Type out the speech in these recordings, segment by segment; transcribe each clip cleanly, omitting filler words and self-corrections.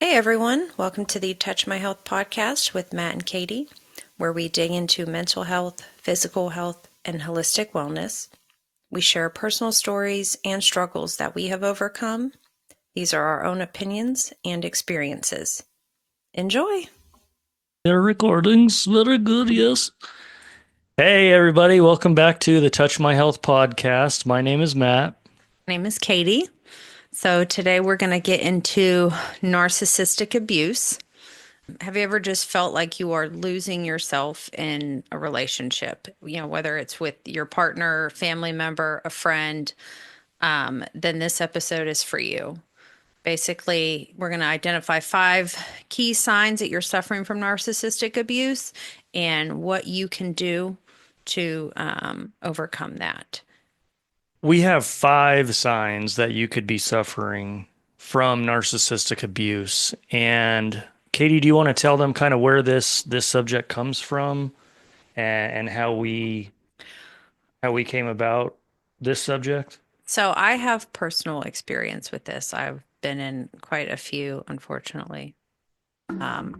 Hey everyone, welcome to the Touch My Health podcast with Matt and Katie, where we dig into mental health, physical health, and holistic wellness. We share personal stories and struggles that we have overcome. These are our own opinions and experiences. Enjoy! Their recordings, very good, yes. Hey, everybody, welcome back to the Touch My Health podcast. My name is Matt. My name is Katie. So today we're going to get into narcissistic abuse. Have you ever just felt like you are losing yourself in a relationship? Whether it's with your partner, family member, a friend, then this episode is for you. Basically, we're going to identify 5 key signs that you're suffering from narcissistic abuse and what you can do to overcome that. We have 5 signs that you could be suffering from narcissistic abuse. And Katie, do you want to tell them kind of where this subject comes from and how we came about this subject? So, I have personal experience with this. I've been in quite a few, unfortunately,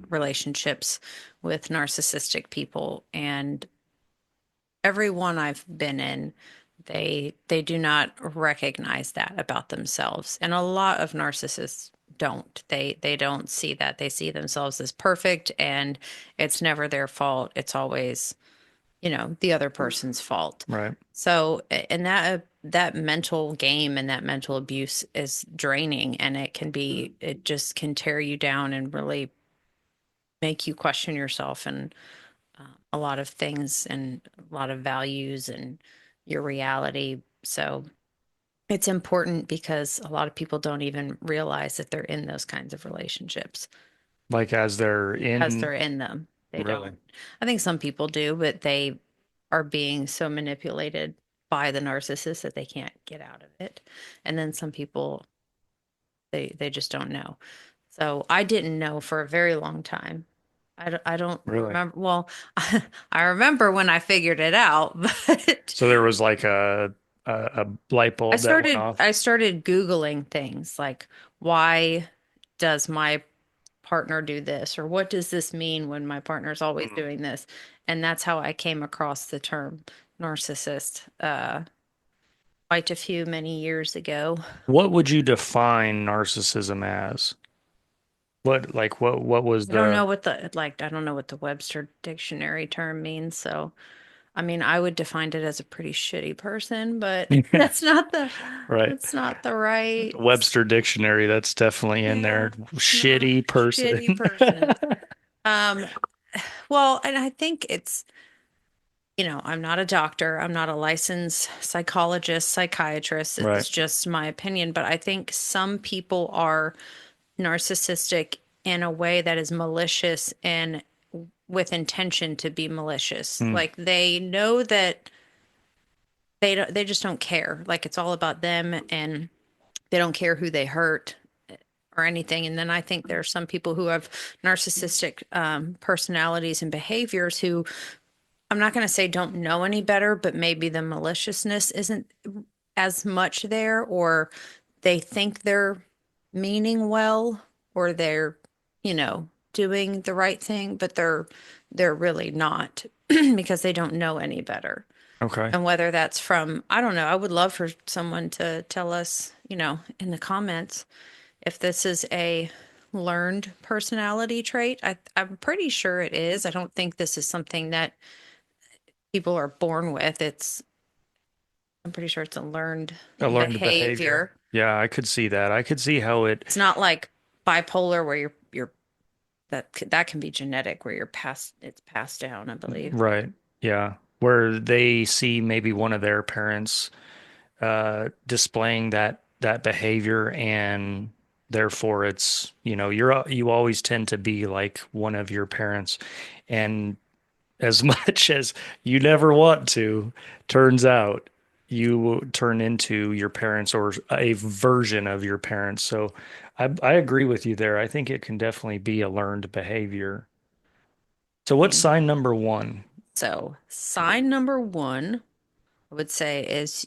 relationships with narcissistic people, and every one I've been in, they do not recognize that about themselves. And a lot of narcissists don't. They don't see that. They see themselves as perfect and it's never their fault. It's always, the other person's fault. Right. So, and that mental game and that mental abuse is draining, and it just can tear you down and really make you question yourself and a lot of things and a lot of values and your reality. So it's important because a lot of people don't even realize that they're in those kinds of relationships Like as they're as in, they're in them. They really. don't. I think some people do, but they are being so manipulated by the narcissist that they can't get out of it. And then some people, they just don't know. So I didn't know for a very long time. I don't Really. remember. Well, I remember when I figured it out, but So there was like a light I bulb that went started off. I started Googling things like, why does my partner do this, or what does this mean when my partner's always Hmm. doing this? And that's how I came across the term narcissist quite a few many years ago. What would you define narcissism as? What was I don't know the what the like I don't know what the Webster dictionary term means, so I mean, I would define it as a pretty shitty person, but right? that's not the right. Webster Dictionary, that's definitely in Yeah, there. no, Shitty person. shitty person. Um, well, and I think it's, I'm not a doctor, I'm not a licensed psychologist, psychiatrist. This Right. is just my opinion, but I think some people are narcissistic in a way that is malicious and with intention to be malicious. Hmm. Like they know that they just don't care. Like it's all about them and they don't care who they hurt or anything. And then I think there are some people who have narcissistic personalities and behaviors who I'm not going to say don't know any better, but maybe the maliciousness isn't as much there, or they think they're meaning well, or they're, doing the right thing, but they're really not because they don't know any better. Okay. And whether that's from, I don't know, I would love for someone to tell us, in the comments if this is a learned personality trait. I'm pretty sure it is. I don't think this is something that people are born with. I'm pretty sure it's a learned A learned behavior. behavior. Yeah, I could see that. I could see how it, It's not like bipolar where you're that can be genetic where it's passed down, I believe. right. Yeah. Where they see maybe one of their parents displaying that behavior, and therefore it's, you always tend to be like one of your parents. And as much as you never want to, turns out you turn into your parents or a version of your parents. So I agree with you there. I think it can definitely be a learned behavior. So what's sign number one? So, sign number one, I would say, is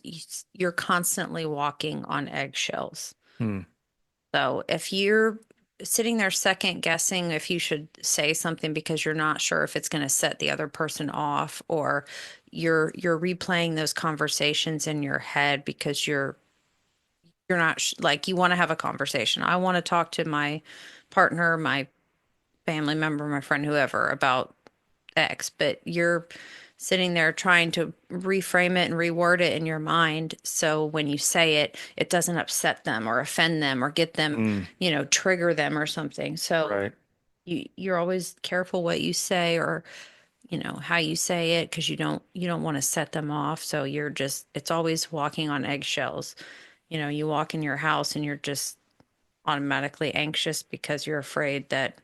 you're constantly walking on eggshells. Hmm. So, if you're sitting there second guessing if you should say something because you're not sure if it's going to set the other person off, or you're replaying those conversations in your head because you're not like you want to have a conversation. I want to talk to my partner, my family member, my friend, whoever about X, but you're sitting there trying to reframe it and reword it in your mind. So when you say it, it doesn't upset them or offend them or get them, Mm, trigger them or something. So right. you're always careful what you say or, how you say it because you don't want to set them off. So it's always walking on eggshells. You walk in your house and you're just automatically anxious because you're afraid that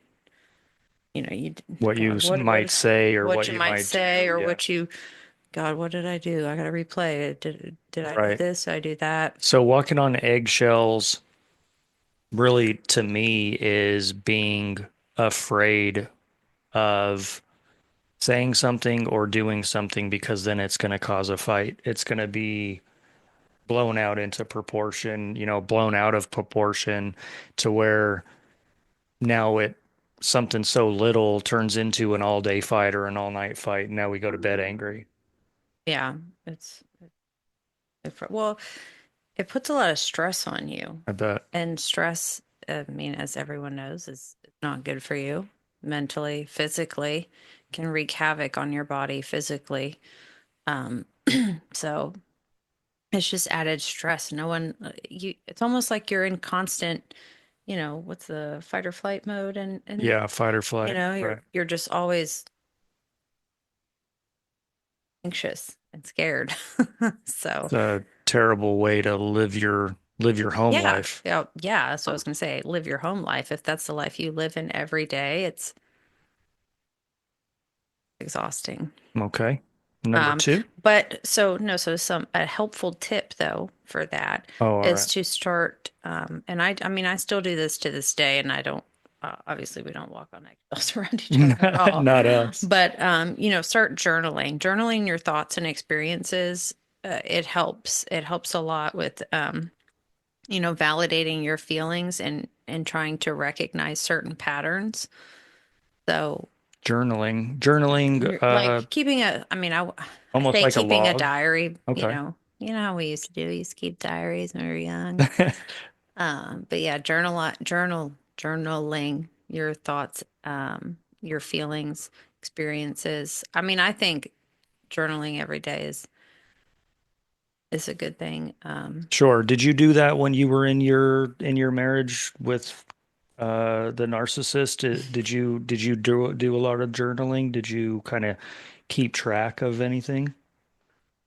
What you God, might say or what what you you might might do. say or Yeah. God, what did I do? I gotta replay it. Did I do Right. this? Did I do that? So walking on eggshells really to me is being afraid of saying something or doing something because then it's going to cause a fight. It's going to be blown out into proportion, blown out of proportion to where now something so little turns into an all day fight or an all night fight. And now we go to bed angry. Yeah, it's well, it puts a lot of stress on you, I bet. and stress, I mean, as everyone knows, is not good for you mentally, physically, can wreak havoc on your body physically. Um, so it's just added stress. No one, it's almost like you're in constant, what's the fight or flight mode, and Yeah, fight or flight. you're Right. you're just always anxious and scared. So It's a terrible way to live your home yeah, life. yeah, yeah. So I was gonna say, live your home life. If that's the life you live in every day, it's exhausting. Okay. Number Um, two. but so no, so some a helpful tip though for that Oh, all is right. to start. And I mean, I still do this to this day, and I don't. Obviously, we don't walk on eggshells around each other at all. Not us. But start journaling. Journaling your thoughts and experiences. It helps. It helps a lot with validating your feelings and trying to recognize certain patterns. So Journaling. Journaling, you're like keeping I almost say like a keeping a log. diary, Okay. you know how we used to do. We used to keep diaries when we were young. But yeah, journaling your thoughts, your feelings, experiences. I mean, I think journaling every day is a good thing. Sure. Did you do that when you were in your marriage with the narcissist? Did you do a lot of journaling? Did you kind of keep track of anything?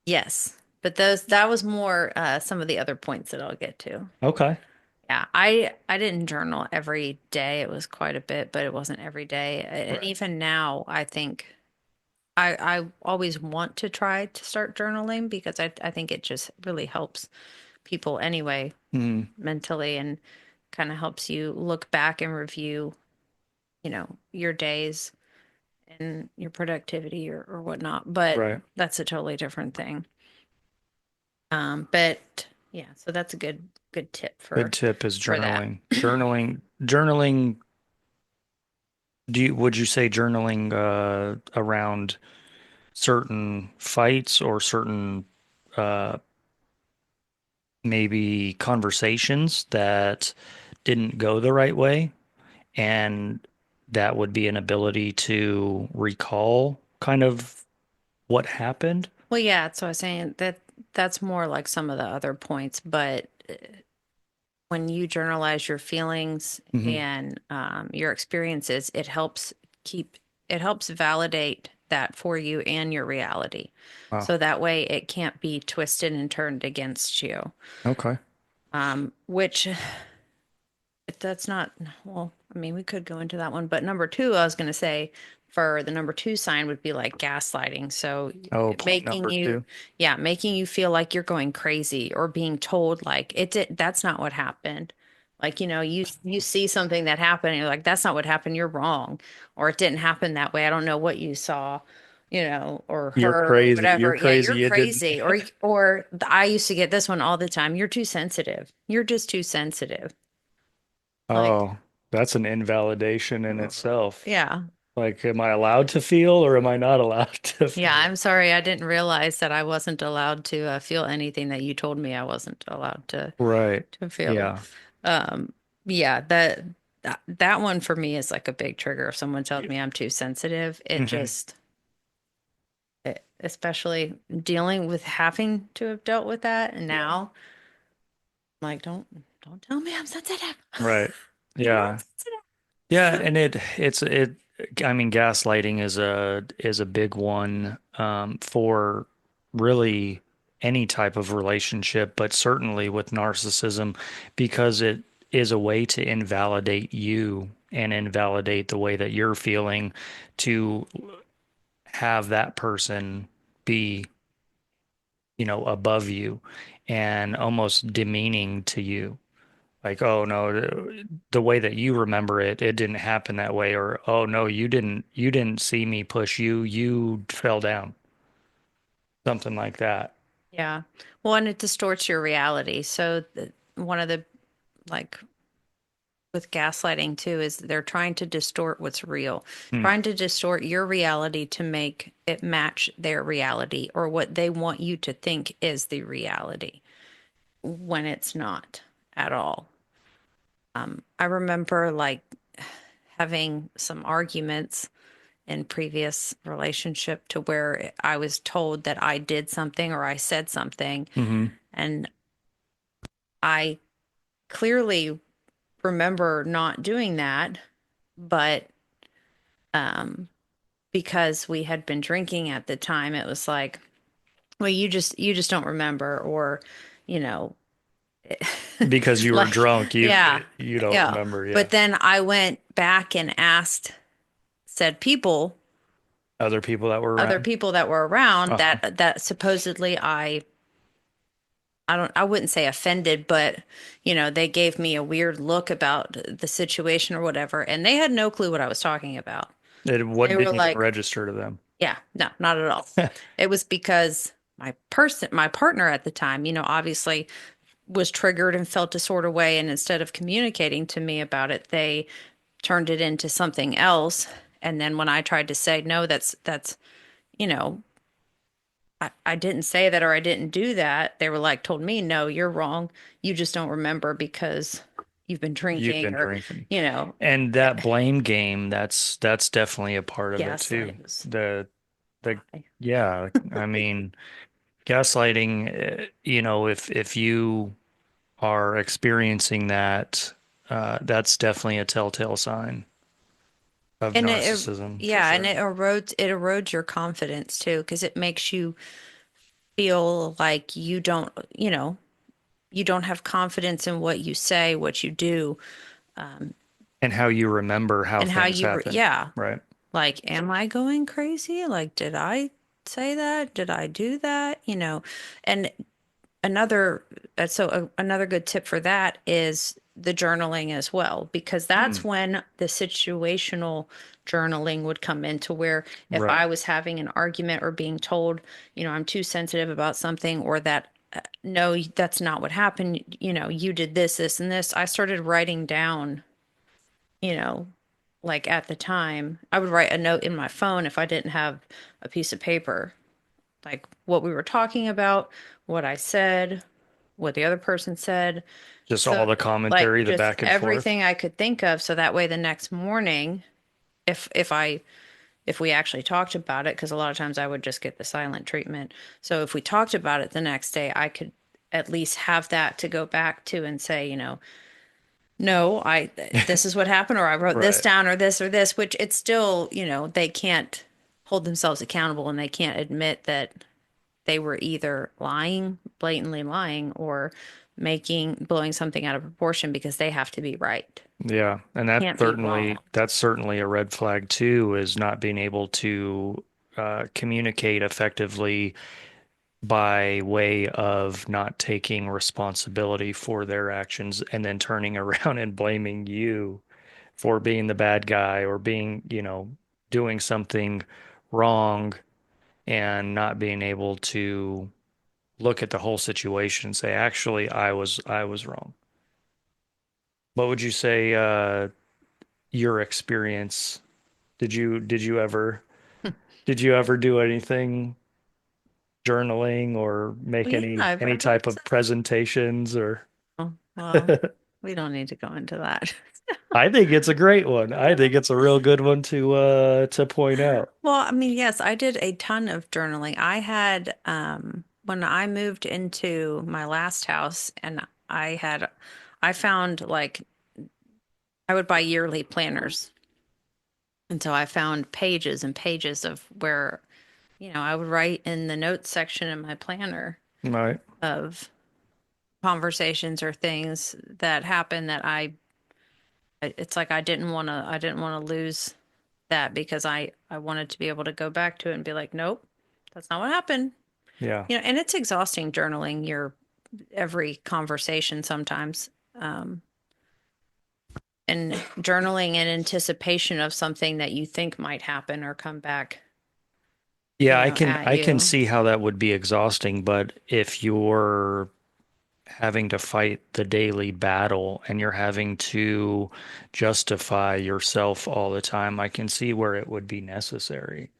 Yes, but those that was more some of the other points that I'll get to. Okay. Yeah, I didn't journal every day. It was quite a bit, but it wasn't every day. And Right. even now, I think I always want to try to start journaling because I think it just really helps people anyway, Hmm. mentally, and kind of helps you look back and review, your days and your productivity or whatnot. But Right. that's a totally different thing. But yeah, so that's a good tip Good for tip is that. journaling. Journaling. Would you say journaling around certain fights or certain uh, maybe conversations that didn't go the right way, and that would be an ability to recall kind of what happened? Well, yeah, so I was saying that's more like some of the other points, but when you journalize your feelings Hmm. and your experiences, keep it helps validate that for you and your reality. Wow. So that way it can't be twisted and turned against you. Okay. Which if that's not, well, I mean, we could go into that one, but number two, I was going to say for the number two sign would be like gaslighting. So Oh, point making number you, two. yeah, making you feel like you're going crazy or being told like that's not what happened. Like, you see something that happened and you're like, that's not what happened. You're wrong. Or it didn't happen that way. I don't know what you saw, or You're heard or crazy. You're whatever. Yeah, you're crazy. It didn't. crazy. I used to get this one all the time. You're too sensitive. You're just too sensitive. Like, Oh. That's an invalidation in itself. Yeah. Like, am I allowed to feel or am I not allowed to Yeah, feel? I'm sorry. I didn't realize that I wasn't allowed to feel anything that you told me I wasn't allowed Right. to feel. Yeah. Um, yeah, that one for me is like a big trigger. If someone tells me I'm too sensitive, it Hmm. just, especially dealing with having to have dealt with that, and now, like, don't tell me I'm sensitive. Right. You're not Yeah. Yeah, sensitive. and it I mean gaslighting is a big one for really any type of relationship, but certainly with narcissism because it is a way to invalidate you and invalidate the way that you're feeling to have that person be, above you and almost demeaning to you. Like, oh no, the way that you remember it, it didn't happen that way, or oh no, you didn't see me push you, you fell down. Something like that. Yeah. Well, and it distorts your reality. So one of the like with gaslighting too is they're trying to distort what's real, Hmm. trying to distort your reality to make it match their reality or what they want you to think is the reality when it's not at all. I remember like having some arguments in previous relationship to where I was told that I did something or I said something, Hmm. and I clearly remember not doing that, but um because we had been drinking at the time, it was like, well, you just don't remember, or, you know, Because you were like, drunk, yeah, you don't yeah. remember, yeah. But then I went back and asked said people, Other people that were other around. people that were around Uh-huh. that supposedly I wouldn't say offended, but they gave me a weird look about the situation or whatever, and they had no clue what I was talking about. It They what were didn't even like, register to them. yeah, no, not at all. It was because my partner at the time, obviously was triggered and felt a sort of way. And instead of communicating to me about it, they turned it into something else. And then when I tried to say, no, you know, I didn't say that or I didn't do that, they were like, told me, no, you're wrong. You just don't remember because you've been You've drinking been or, drinking. you know, And that blame game, that's definitely a part of it too. gaslighting was The high. yeah, I mean, gaslighting, if you are experiencing that, that's definitely a telltale sign of And narcissism for yeah, and sure. it erodes your confidence too, because it makes you feel like you don't have confidence in what you say, what you do, And how you remember how and how things happen, yeah, right? like, am I going crazy? Like, did I say that? Did I do that? And another another good tip for that is the journaling as well, because Hmm. that's when the situational journaling would come into where if Right. I was having an argument or being told, I'm too sensitive about something, or that no, that's not what happened, you did this, this, and this. I started writing down, you know, like at the time, I would write a note in my phone if I didn't have a piece of paper, like what we were talking about, what I said, what the other person said. Just all So, the like, commentary, the just back and forth. everything I could think of. So that way, the next morning, if we actually talked about it, because a lot of times I would just get the silent treatment. So if we talked about it the next day, I could at least have that to go back to and say, no, this is what happened, or I wrote this Right. down, or this, which it's still, they can't hold themselves accountable and they can't admit that they were either lying, blatantly lying, or blowing something out of proportion because they have to be right. Yeah, and Can't be wrong. that's certainly a red flag too, is not being able to communicate effectively by way of not taking responsibility for their actions and then turning around and blaming you for being the bad guy or being, doing something wrong and not being able to look at the whole situation and say, actually, I was wrong. What would you say? your experience? Did you ever do anything journaling or Well, make yeah, any I've type wrote of some. presentations or Oh, well, we don't need to go into that. I think it's a great one. I think it's a real good one to point out. Well, I mean, yes, I did a ton of journaling. I had, when I moved into my last house and I found like, I would buy yearly planners. And so I found pages and pages of where, I would write in the notes section in my planner Right. of conversations or things that happened that it's like I didn't want to lose that because I wanted to be able to go back to it and be like, nope, that's not what happened. Yeah. And it's exhausting journaling your every conversation sometimes. And journaling in anticipation of something that you think might happen or come back, Yeah, I can at I can you. see how that would be exhausting, but if you're having to fight the daily battle and you're having to justify yourself all the time, I can see where it would be necessary.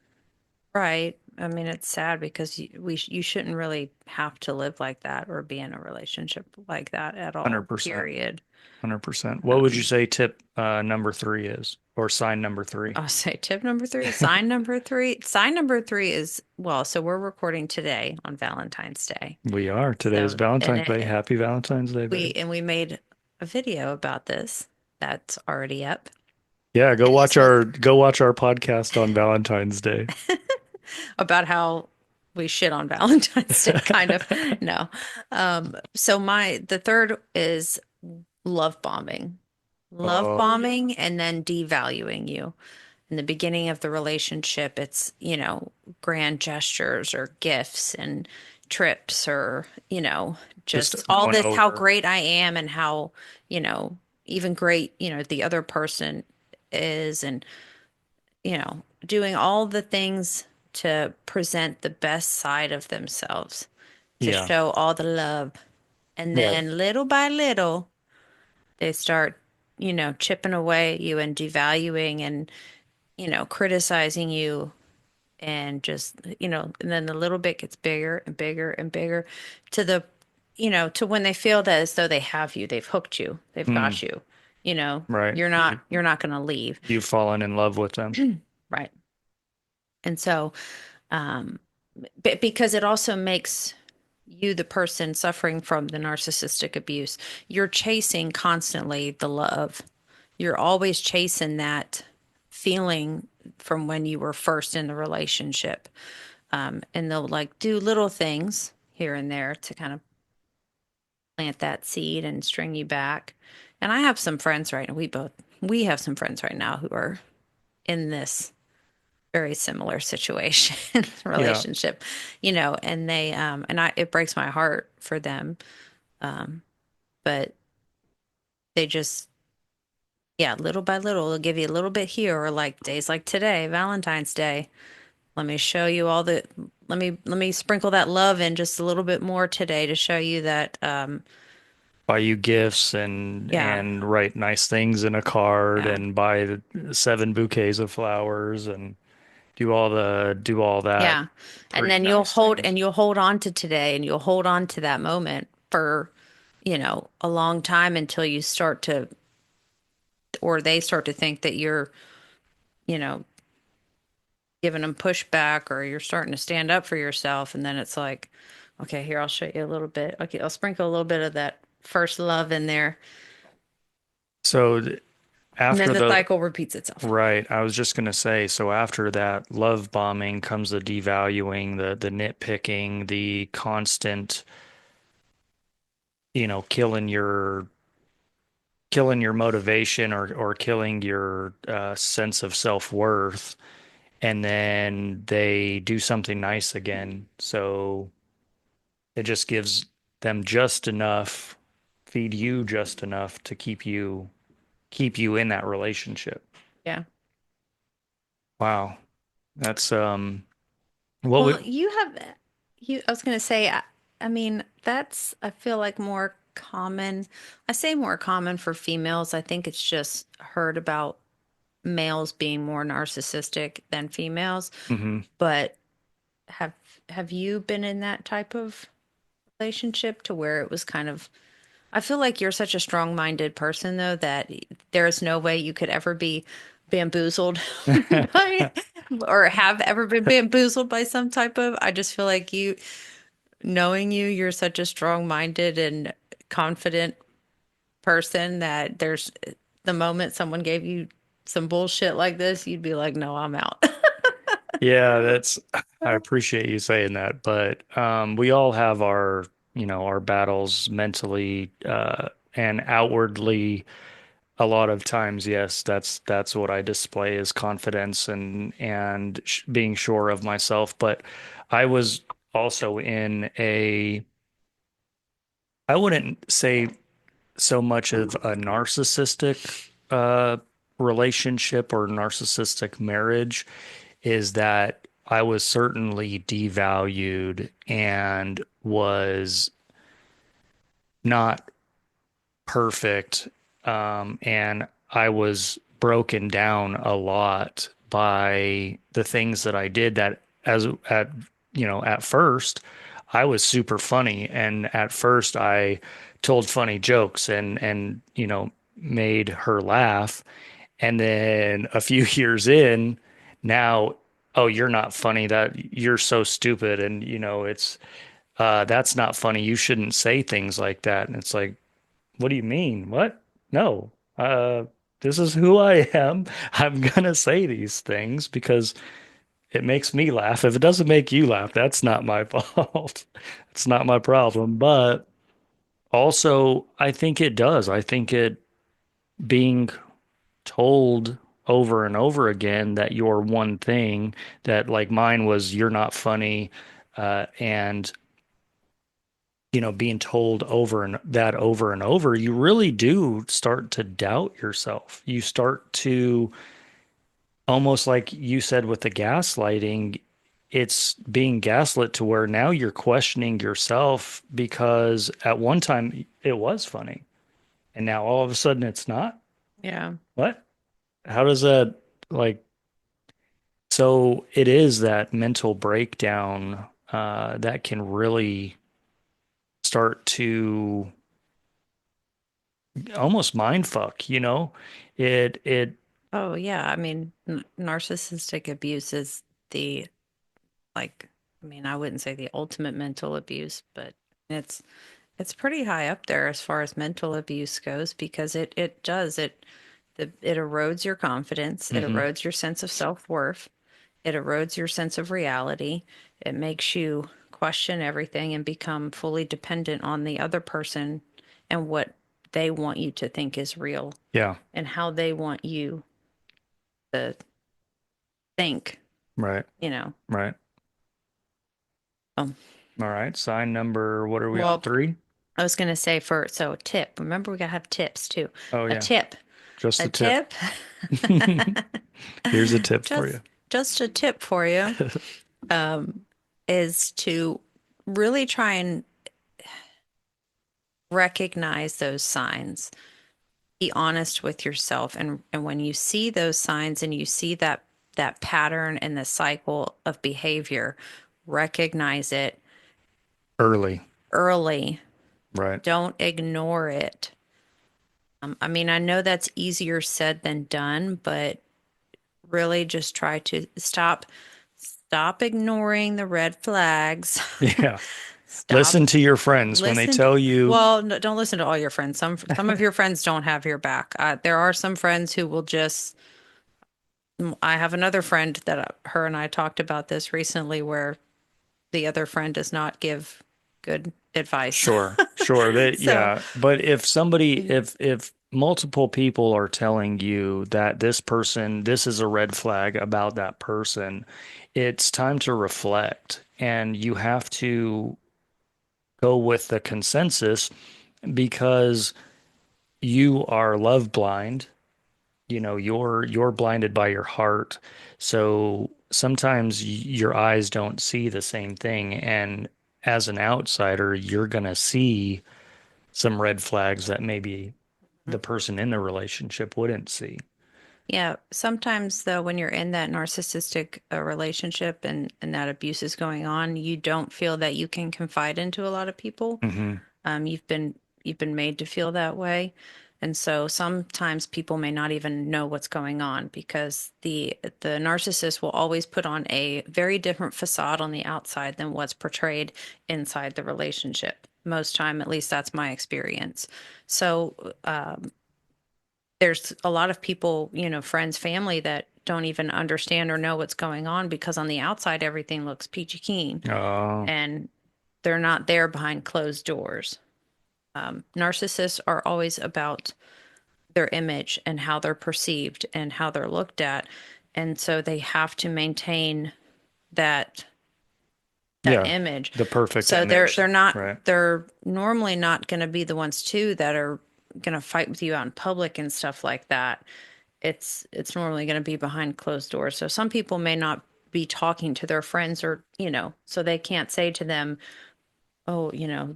Right. I mean, it's sad because you shouldn't really have to live like that or be in a relationship like that at all, 100%. period. 100%. What would you Um, say tip number three is, or sign number three? I'll say tip number three, sign number three. Sign number three is, well, so we're recording today on Valentine's Day. We are. Today's So, Valentine's Day. Happy Valentine's Day, babe. we made a video about this that's already up. Yeah, And this was go watch our podcast on Valentine's Day. about how we shit on Valentine's Day, kind of. No. So the third is love bombing. Love Oh, bombing and then devaluing you. In the beginning of the relationship, it's, grand gestures or gifts and trips or, just just all going this, how over. great I am and how, even great, the other person is and, doing all the things to present the best side of themselves, to Yeah. show all the love. And Right. then little by little, they start, chipping away at you and devaluing and, criticizing you and just, and then the little bit gets bigger and bigger and bigger to to when they feel that as though they have you, they've hooked you, they've Hmm. got you, Right. you're not going to leave. You've fallen in love with them. Right. And so, um, because it also makes you the person suffering from the narcissistic abuse. You're chasing constantly the love. You're always chasing that feeling from when you were first in the relationship. And they'll like do little things here and there to kind of plant that seed and string you back. And I have some friends right now. We have some friends right now who are in this very similar situation Yeah. relationship, and they it breaks my heart for them, but they just, yeah, little by little they'll give you a little bit here, or like days like today, Valentine's Day, let me show you all the let me sprinkle that love in just a little bit more today to show you that, Buy you gifts yeah, and write nice things in a card yeah, and buy seven bouquets of flowers and do all that yeah. And pretty then nice things. you'll hold on to today and you'll hold on to that moment for, a long time until you start to, or they start to think that you're, you know, giving them pushback or you're starting to stand up for yourself. And then it's like, okay, here, I'll show you a little bit. Okay, I'll sprinkle a little bit of that first love in there. So And then after the the cycle repeats itself. right, I was just gonna say, so after that love bombing comes the devaluing, the nitpicking, the constant, killing your motivation or killing your sense of self-worth, and then they do something nice again. So it just gives them just enough, feed you just enough to keep you in that relationship. Yeah. Wow. That's what Well, would I was going to say, I mean, that's, I feel like more common. I say more common for females. I think it's just heard about males being more narcissistic than females, Hmm. but have have you been in that type of relationship to where it was kind of I feel like you're such a strong-minded person though that there is no way you could ever be bamboozled by or have ever been bamboozled by some type of I just feel like you knowing you, you're such a strong-minded and confident person that there's the moment someone gave you some bullshit like this, you'd be like, no, I'm out. Yeah, I appreciate you saying that, but we all have our, our battles mentally and outwardly. A lot of times, yes, that's what I display is confidence and sh being sure of myself. But I was also in I wouldn't say so much of a narcissistic relationship or narcissistic marriage, is that I was certainly devalued and was not perfect. And I was broken down a lot by the things that I did that at first I was super funny. And at first I told funny jokes and made her laugh. And then a few years in, now, oh, you're not funny. That you're so stupid. And that's not funny. You shouldn't say things like that. And it's like, what do you mean? What? No. This is who I am. I'm gonna say these things because it makes me laugh. If it doesn't make you laugh, that's not my fault. It's not my problem. But also, I think it does. I think it being told over and over again that you're one thing, that like mine was you're not funny, and being told over and over, you really do start to doubt yourself. You start to, almost like you said with the gaslighting, it's being gaslit to where now you're questioning yourself because at one time it was funny and now all of a sudden it's not. Yeah. What? How does that like, so it is that mental breakdown that can really start to almost mind fuck, it Oh, yeah. I mean, n narcissistic abuse is the like, I mean, I wouldn't say the ultimate mental abuse, but it's it's pretty high up there as far as mental abuse goes because it does it erodes your confidence, it hmm erodes your sense of self-worth, it erodes your sense of reality, it makes you question everything and become fully dependent on the other person and what they want you to think is real yeah, and how they want you to think, right, you know. right. Um, All right, sign number, what are we on? well, Three? I was going to say for so a tip. Remember, we gotta have tips too. Oh A yeah, tip. just A the tip. tip. Here's a tip for you. Just just a tip for you is to really try and recognize those signs. Be honest with yourself and when you see those signs and you see that pattern and the cycle of behavior, recognize it Early, early. right? Don't ignore it. I mean, I know that's easier said than done, but really just try to stop ignoring the red flags. Yeah. Stop Listen to your friends when they listen tell you, well, no, don't listen to all your friends. Some of your friends don't have your back. There are some friends who will just I have another friend that her and I talked about this recently where the other friend does not give good advice. sure, sure, that So, yeah, but if somebody, if multiple people are telling you that this is a red flag about that person, it's time to reflect and you have to go with the consensus because you are love blind. You're blinded by your heart. So sometimes your eyes don't see the same thing. And as an outsider, you're gonna see some red flags that maybe the person in the relationship wouldn't see. Yeah, sometimes though, when you're in that narcissistic relationship and that abuse is going on, you don't feel that you can confide into a lot of people. Hmm. Um, you've been you've been made to feel that way. And so sometimes people may not even know what's going on because the narcissist will always put on a very different facade on the outside than what's portrayed inside the relationship. Most time, at least that's my experience. So there's a lot of people, friends, family that don't even understand or know what's going on because on the outside everything looks peachy keen Oh, and they're not there behind closed doors. Narcissists are always about their image and how they're perceived and how they're looked at. And so they have to maintain that that yeah, image. the perfect So they're image, they're not right? they're normally not going to be the ones too that are going to fight with you out in public and stuff like that. It's normally going to be behind closed doors. So some people may not be talking to their friends or, so they can't say to them, oh,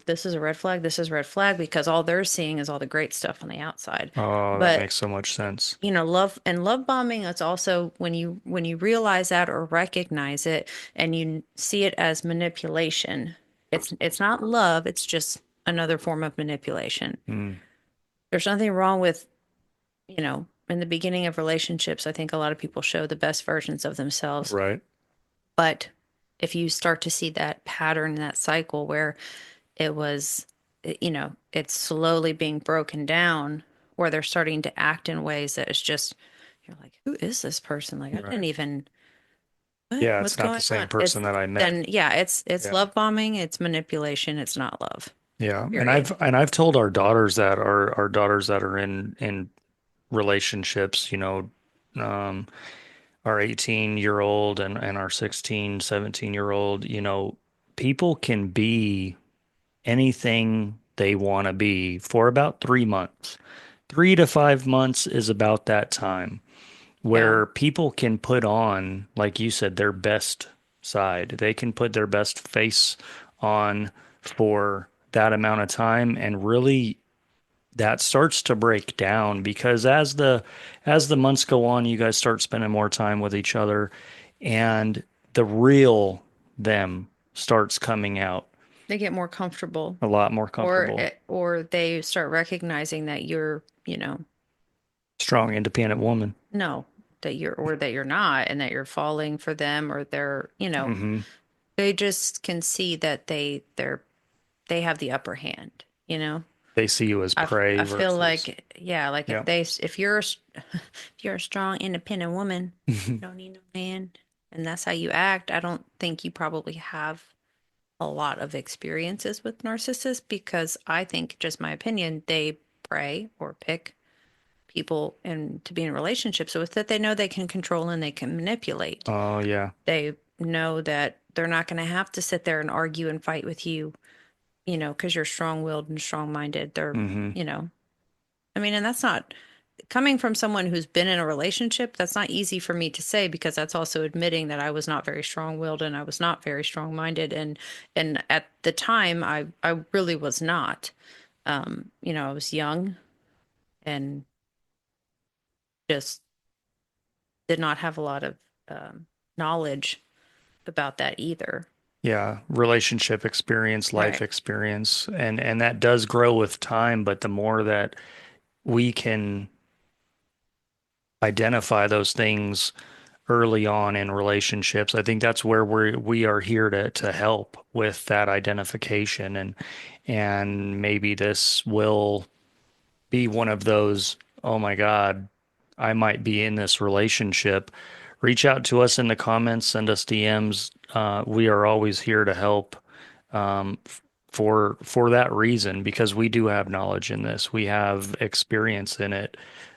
this is a red flag, this is a red flag, because all they're seeing is all the great stuff on the outside. Oh, that But, makes so much sense. love bombing, it's also when you realize that or recognize it and you see it as manipulation. It's not love, it's just another form of manipulation. Mm, There's nothing wrong with, in the beginning of relationships, I think a lot of people show the best versions of themselves. right. But if you start to see that pattern, that cycle where it was, it's slowly being broken down, where they're starting to act in ways that it's just, you're like, who is this person? Like, I didn't Right. even, Yeah, what's it's not the going same on? person that I met. Then yeah, it's Yeah. love bombing, it's manipulation, it's not love, Yeah. And period. I've told our daughters that are in relationships, um, our 18-year-old and our 16, 17-year-old, people can be anything they want to be for about 3 months. 3 to 5 months is about that time Yeah. where people can put on, like you said, their best side. They can put their best face on for that amount of time, and really that starts to break down because as the months go on, you guys start spending more time with each other, and the real them starts coming out They get more comfortable, a lot more or comfortable. or they start recognizing that you're, Strong, independent woman. no, that you're not, and that you're falling for them, or they're, Hmm. they just can see that they have the upper hand, you know. They see you as prey I feel versus, like, yeah, like yeah. if you're if you're a strong independent woman, you don't need no man, and that's how you act. I don't think you probably have a lot of experiences with narcissists, because I think, just my opinion, they prey or pick people and to be in relationships with that they know they can control and they can manipulate. Oh, yeah. They know that they're not going to have to sit there and argue and fight with you, because you're strong-willed and strong-minded. They're, Hmm. you know, I mean, and that's not coming from someone who's been in a relationship. That's not easy for me to say, because that's also admitting that I was not very strong-willed and I was not very strong-minded. And at the time, I really was not. I was young and just did not have a lot of knowledge about that either. Yeah, relationship experience, life Right. experience, and that does grow with time, but the more that we can identify those things early on in relationships, I think that's where we are here to help with that identification, and maybe this will be one of those, oh my God, I might be in this relationship. Reach out to us in the comments, send us DMs. We are always here to help, for that reason, because we do have knowledge in this. We have experience in it.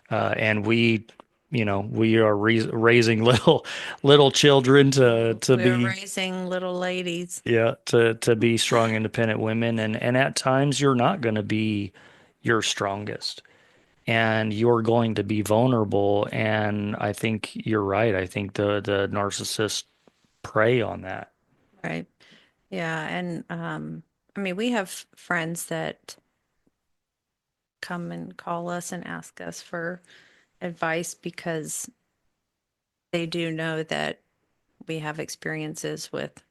And we are raising little children to We're be, raising little ladies. yeah, to be strong, independent women. And at times you're not going to be your strongest, and you're going to be vulnerable. And I think you're right. I think the narcissists prey on that. Right. Yeah. And I mean, we have friends that come and call us and ask us for advice because they do know that we have experiences with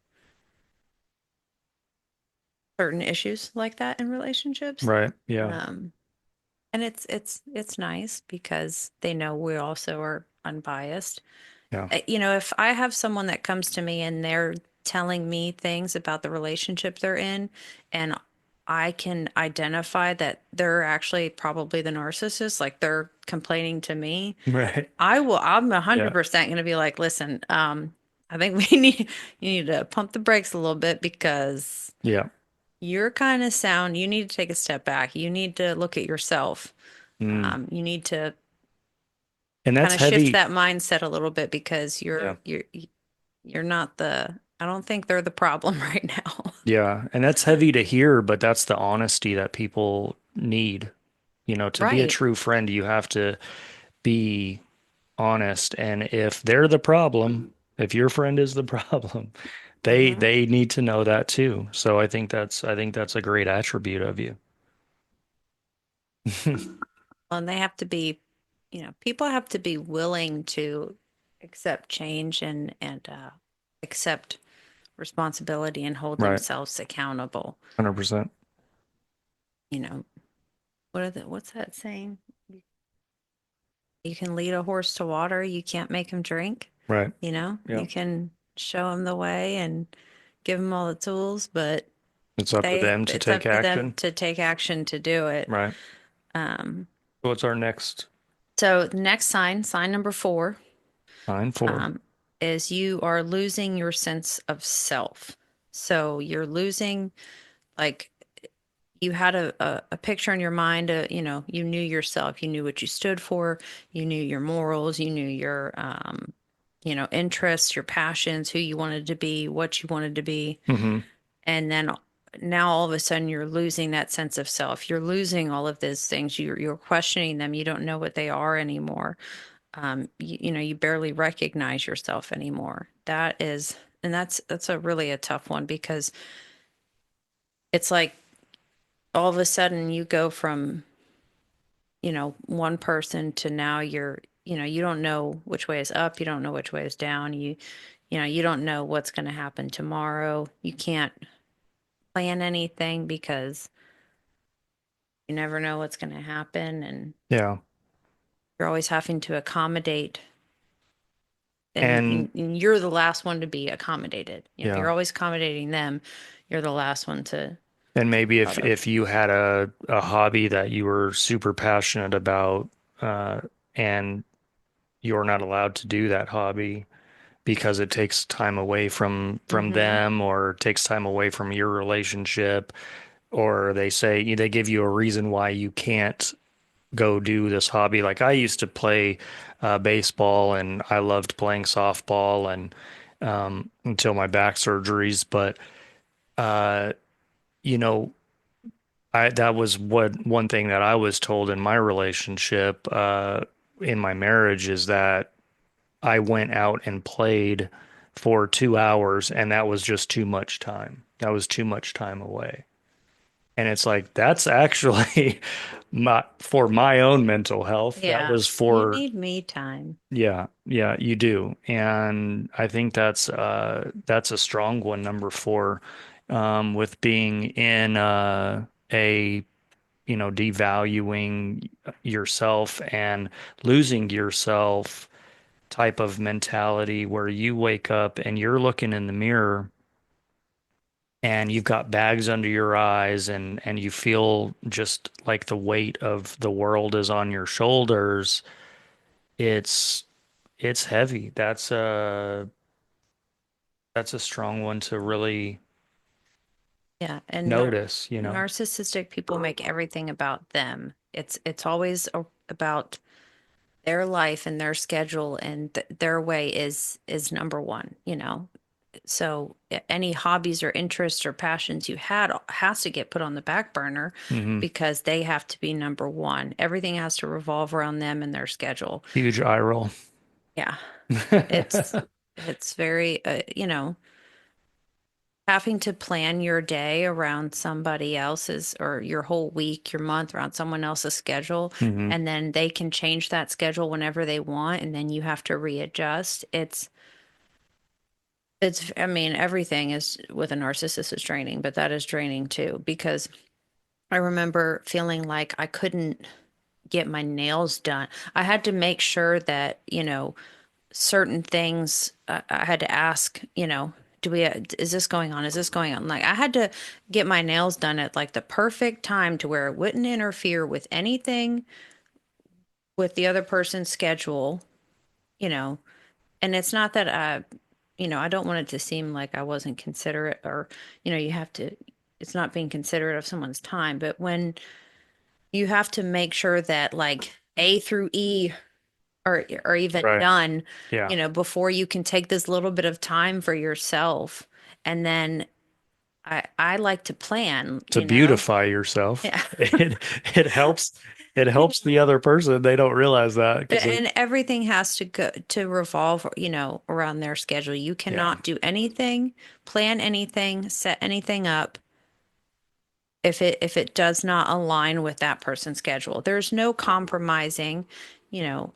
certain issues like that in relationships. Right. Yeah. Um, and it's nice because they know we also are unbiased. Yeah. If I have someone that comes to me and they're telling me things about the relationship they're in, and I can identify that they're actually probably the narcissist, like they're complaining to me, Right. I'm Yeah. 100% going to be like, listen, I think you need to pump the brakes a little bit because Yeah. you're kind of sound. You need to take a step back. You need to look at yourself. Mm. You need to And kind that's of shift heavy. that mindset a little bit because Yeah. you're not I don't think they're the problem right now. Yeah. And that's heavy to hear, but that's the honesty that people need. To be a Right. true friend, you have to be honest. And if they're the problem, if your friend is the problem, they Hmm. they need to know that too. So I think that's a great attribute of you. And they have to be, people have to be willing to accept change and accept responsibility and hold Right. themselves accountable. 100%. You know, what's that saying? You can lead a horse to water, you can't make him drink. Right. You Yep. can show him the way and give him all the tools, but It's up to them to it's take up to them action. to take action to do it. Right. Um, What's our next so the next sign number 4, sign for? um, is you are losing your sense of self. So you're losing, like, you had a picture in your mind, you knew yourself, you knew what you stood for, you knew your morals, you knew your, interests, your passions, who you wanted to be, what you wanted to be. Hmm. And then now all of a sudden you're losing that sense of self. You're losing all of those things. You're questioning them. You don't know what they are anymore. You barely recognize yourself anymore. That's a really a tough one because it's like all of a sudden you go from, one person to now you don't know which way is up. You don't know which way is down. You don't know what's going to happen tomorrow. You can't plan anything because you never know what's going to happen, and Yeah. you're always having to accommodate, and, And and you're the last one to be accommodated. yeah. You're always accommodating them. You're the last one to And maybe if out of. if you had a hobby that you were super passionate about, uh, and you're not allowed to do that hobby because it takes time away from Hmm. them or takes time away from your relationship, or they give you a reason why you can't go do this hobby. Like I used to play baseball and I loved playing softball and until my back surgeries, but uh, you know, that was what one thing that I was told in my relationship, in my marriage, is that I went out and played for 2 hours and that was just too much time. That was too much time away. And it's like, that's actually for my own mental health. That Yeah, was you for, need me time. yeah, yeah, you do. And I think that's a strong one, number four, with being in a devaluing yourself and losing yourself type of mentality where you wake up and you're looking in the mirror and you've got bags under your eyes and you feel just like the weight of the world is on your shoulders. It's it's heavy. That's a strong one to really Yeah, and narcissistic people make everything about them. It's always about their life and their schedule, and their way is number one, So any hobbies or interests or passions you had has to get put on the back burner Hmm. because they have to be number one. Everything has to revolve around them and their schedule. Huge eye roll. Yeah, it's it's very, having to plan your day around somebody else's or your whole week, your month around someone else's schedule, Hmm. and then they can change that schedule whenever they want, and then you have to readjust. I mean, everything is with a narcissist is draining, but that is draining too, because I remember feeling like I couldn't get my nails done. I had to make sure that, certain things I had to ask, is this going on? Is this going on? Like I had to get my nails done at like the perfect time to where it wouldn't interfere with anything with the other person's schedule, you know. And it's not that I don't want it to seem like I wasn't considerate or, you have to, it's not being considerate of someone's time, but when you have to make sure that like A through E or even Right. done, Yeah. before you can take this little bit of time for yourself. And then I like to plan, To beautify yourself. Yeah. It helps. It helps the other person. They don't realize that because they, And everything has to go to revolve, around their schedule. You yeah. cannot do anything, plan anything, set anything up if it does not align with that person's schedule. There's no compromising.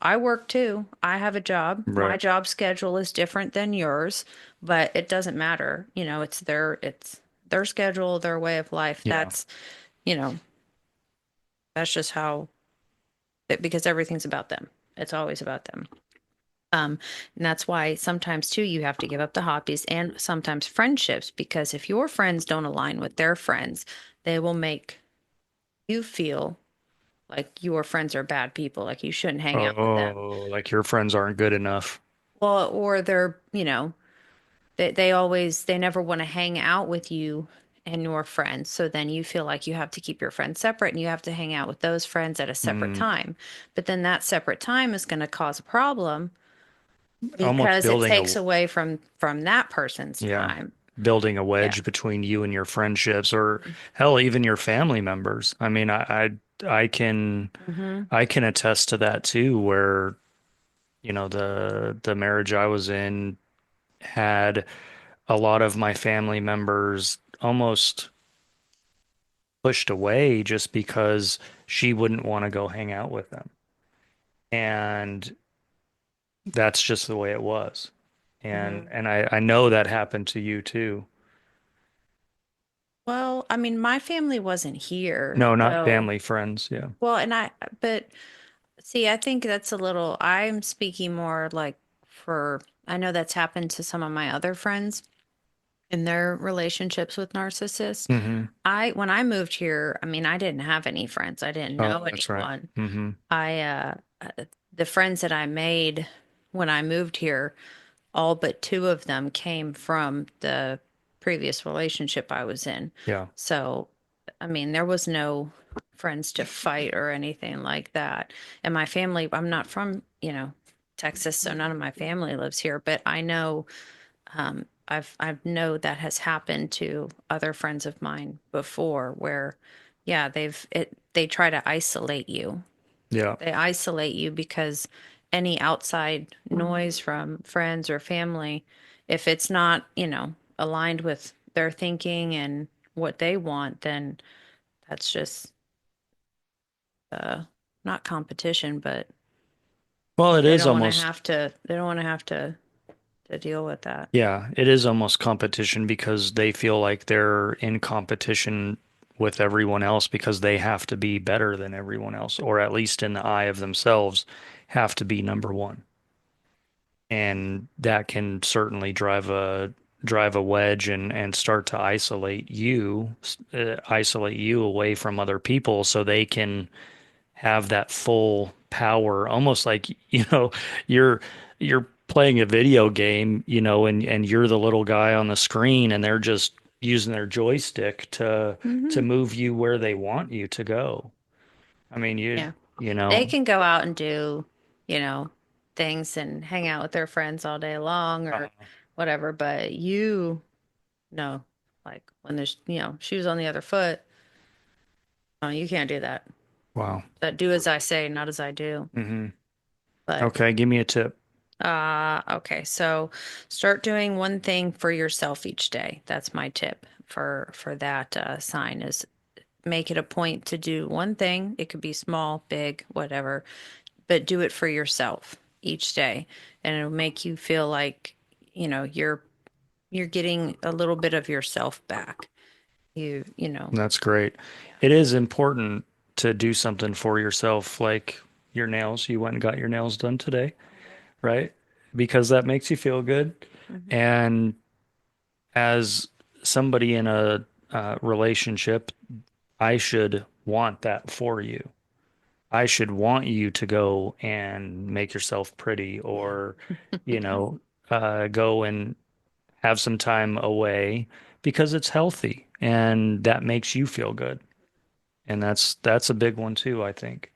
I work too. I have a job. My Right. job schedule is different than yours, but it doesn't matter. It's their schedule, their way of life. Yeah. You know, that's just how because everything's about them. It's always about them. Um, and that's why sometimes too you have to give up the hobbies and sometimes friendships because if your friends don't align with their friends, they will make you feel like your friends are bad people, like you shouldn't hang out with them. Oh, like your friends aren't good enough. Well, or they never want to hang out with you and your friends. So then you feel like you have to keep your friends separate and you have to hang out with those friends at a separate Mm, time. But then that separate time is going to cause a problem almost because it takes away from that person's yeah, time. building a Yeah. wedge between you and your friendships, or hell, even your family members. I mean, I can, Hmm. I can attest to that too, where, the marriage I was in had a lot of my family members almost pushed away just because she wouldn't want to go hang out with them. And that's just the way it was. And Hmm. and I know that happened to you too. Well, I mean, my family wasn't here, No, not so family, friends. Yeah. well, but see, I think that's a little, I'm speaking more like I know that's happened to some of my other friends in their relationships with narcissists. Hmm. When I moved here, I mean, I didn't have any friends. I didn't know Oh, that's right. anyone. Hmm. The friends that I made when I moved here, all but two of them came from the previous relationship I was in. Yeah. So, I mean, there was no friends to fight or anything like that. And my family, I'm not from, Texas, so none of my family lives here, but I know I know that has happened to other friends of mine before where yeah, they try to isolate you. Yeah. They isolate you because any outside noise from friends or family, if it's not, aligned with their thinking and what they want, then that's just uh not competition, but Well, it they is don't want to almost, have to they don't want to have to deal with that. yeah, it is almost competition because they feel like they're in competition with everyone else because they have to be better than everyone else, or at least in the eye of themselves, have to be number one. And that can certainly drive a wedge and start to isolate you away from other people so they can have that full power, almost like, you're you're playing a video game, and you're the little guy on the screen and they're just using their joystick to Hmm. move you where they want you to go. I mean, Yeah. you They know, can go out and do, you know, things and hang out with their friends all day long or uh, whatever, but you know, like when there's, shoes on the other foot, oh, you can't do that. wow. That do as I say, not as I do. Hmm. But Okay, give me a tip. Okay. So start doing one thing for yourself each day. That's my tip for that sign is make it a point to do one thing. It could be small, big, whatever, but do it for yourself each day, and it'll make you feel like, you're getting a little bit of yourself back. You know. That's great. Yeah. It is important to do something for yourself, like your nails. You went and got your nails done today, Okay. right? Because that makes you feel good. Hmm. And as somebody in a relationship, I should want that for you. I should want you to go and make yourself pretty or, you know, go and have some time away because it's healthy and that makes you feel good. And that's a big one too, I think.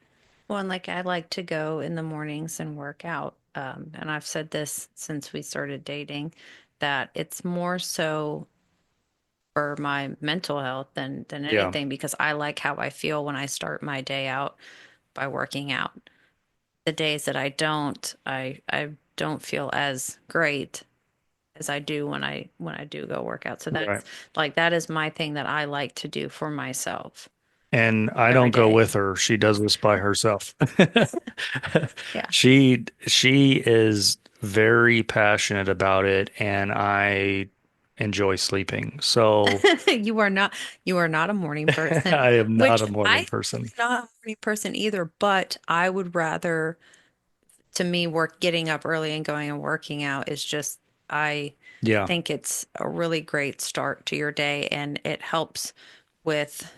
Well, and like I like to go in the mornings and work out. And I've said this since we started dating, that it's more so for my mental health than Yeah, anything because I like how I feel when I start my day out by working out. The days that I don't feel as great as I do when I do go work out. So right. that's like that is my thing that I like to do for myself And I every don't go with day. her. She does this by herself. Yeah. She is very passionate about it and I enjoy sleeping. So You are not you are not a morning person, I am not which a morning I'm person. not a morning person either, but I would rather to me work getting up early and going and working out is just I Yeah. think it's a really great start to your day and it helps with